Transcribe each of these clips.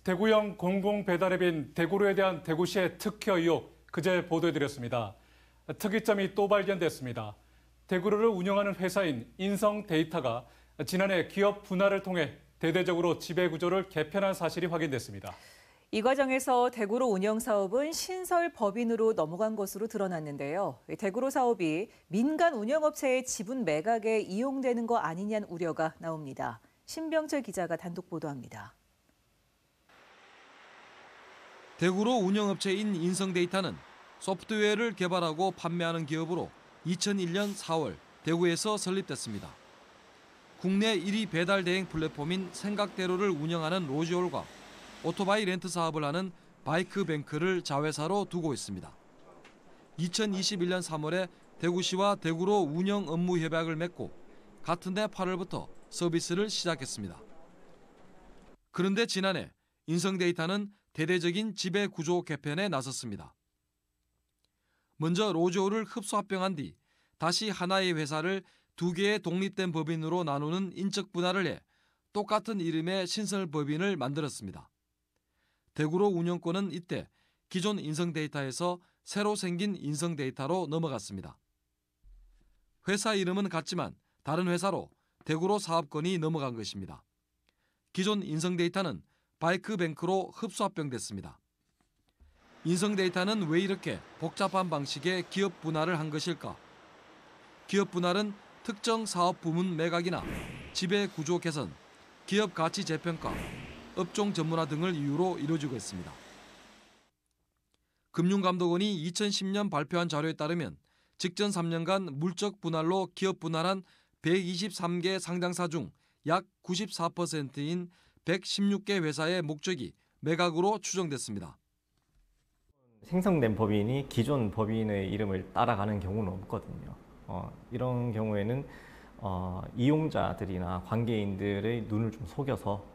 대구형 공공배달앱인 대구로에 대한 대구시의 특혜 의혹 그제 보도해드렸습니다. 특이점이 또 발견됐습니다. 대구로를 운영하는 회사인 인성데이터가 지난해 기업 분할을 통해 대대적으로 지배구조를 개편한 사실이 확인됐습니다. 이 과정에서 대구로 운영 사업은 신설 법인으로 넘어간 것으로 드러났는데요. 대구로 사업이 민간 운영업체의 지분 매각에 이용되는 거 아니냐는 우려가 나옵니다. 신병철 기자가 단독 보도합니다. 대구로 운영업체인 인성데이터는 소프트웨어를 개발하고 판매하는 기업으로 2001년 4월 대구에서 설립됐습니다. 국내 1위 배달 대행 플랫폼인 생각대로를 운영하는 로지올과 오토바이 렌트 사업을 하는 바이크뱅크를 자회사로 두고 있습니다. 2021년 3월에 대구시와 대구로 운영 업무 협약을 맺고 같은 해 8월부터 서비스를 시작했습니다. 그런데 지난해 인성데이터는 대대적인 지배 구조 개편에 나섰습니다. 먼저 로지올을 흡수 합병한 뒤 다시 하나의 회사를 두 개의 독립된 법인으로 나누는 인적 분할을 해 똑같은 이름의 신설법인을 만들었습니다. 대구로 운영권은 이때 기존 인성데이터에서 새로 생긴 인성데이터로 넘어갔습니다. 회사 이름은 같지만 다른 회사로 대구로 사업권이 넘어간 것입니다. 기존 인성데이터는 바이크뱅크로 흡수합병됐습니다. 인성데이터는 왜 이렇게 복잡한 방식의 기업 분할을 한 것일까? 기업 분할은 특정 사업 부문 매각이나 지배 구조 개선, 기업 가치 재평가, 업종 전문화 등을 이유로 이루어지고 있습니다. 금융감독원이 2010년 발표한 자료에 따르면 직전 3년간 물적 분할로 기업 분할한 123개 상장사 중 약 94%인 116개 회사의 목적이 매각으로 추정됐습니다. 생성된 법인이 기존 법인의 이름을 따라가는 경우는 없거든요. 이런 경우에는 이용자들이나 관계인들의 눈을 좀 속여서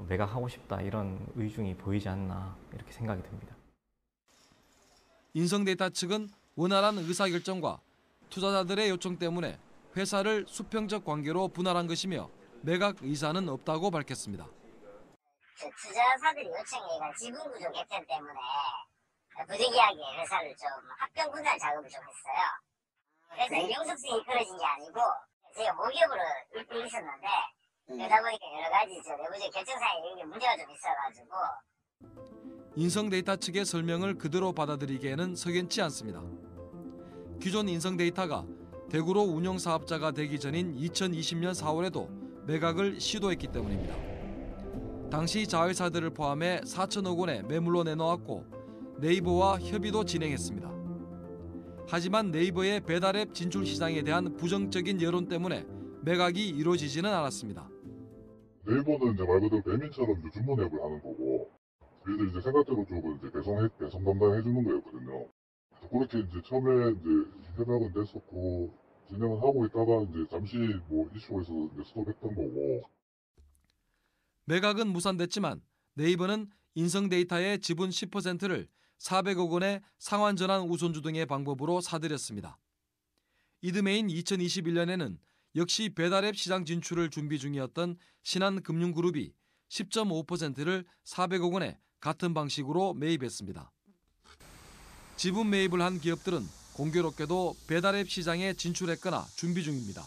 매각하고 싶다 이런 의중이 보이지 않나 이렇게 생각이 듭니다. 인성데이터 측은 원활한 의사결정과 투자자들의 요청 때문에 회사를 수평적 관계로 분할한 것이며 매각 의사는 없다고 밝혔습니다. 투자사들이 요청해간 지분구조 개편 때문에 부득이하게 회사를 좀 합병 분할 작업을 좀 했어요. 그래서 영속성이 이끌어진 게 아니고 제가 모기업으로 읽고 있었는데 그러다 보니까 여러 가지 내부적 결정상에 문제가 좀 있어가지고. 인성데이터 측의 설명을 그대로 받아들이기에는 석연치 않습니다. 기존 인성데이터가 대구로 운영사업자가 되기 전인 2020년 4월에도 매각을 시도했기 때문입니다. 당시 자회사들을 포함해 4천억 원의 매물로 내놓았고 네이버와 협의도 진행했습니다. 하지만 네이버의 배달앱 진출 시장에 대한 부정적인 여론 때문에 매각이 이루어지지는 않았습니다. 네이버는 이제 말 그대로 배민처럼 이제 주문앱을 하는 거고, 저희들 이제 생각대로 쪽은 이제 배송 담당해 주는 거였거든요. 그렇게 이제 처음에 이제 협약은 됐었고 진행을 하고 있다가 이제 잠시 이슈가 있어서 이제 스톱했던 거고. 매각은 무산됐지만 네이버는 인성데이터의 지분 10%를 400억 원의 상환전환 우선주 등의 방법으로 사들였습니다. 이듬해인 2021년에는 역시 배달앱 시장 진출을 준비 중이었던 신한금융그룹이 10.5%를 400억 원에 같은 방식으로 매입했습니다. 지분 매입을 한 기업들은 공교롭게도 배달앱 시장에 진출했거나 준비 중입니다.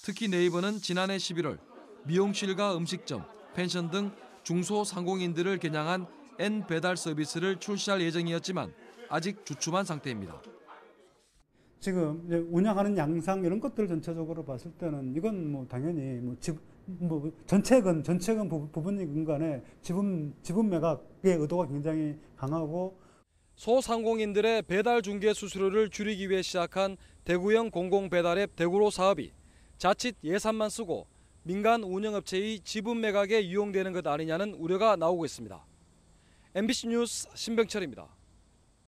특히 네이버는 지난해 11월 미용실과 음식점, 펜션 등 중소상공인들을 겨냥한 N배달 서비스를 출시할 예정이었지만 아직 주춤한 상태입니다. 지금 운영하는 양상 이런 것들 전체적으로 봤을 때는 이건 당연히 전체건 부분이건 간에 지분 매각의 의도가 굉장히 강하고, 소상공인들의 배달 중개 수수료를 줄이기 위해 시작한 대구형 공공배달앱 대구로 사업이 자칫 예산만 쓰고 민간 운영업체의 지분 매각에 유용되는 것 아니냐는 우려가 나오고 있습니다. MBC 뉴스 신병철입니다.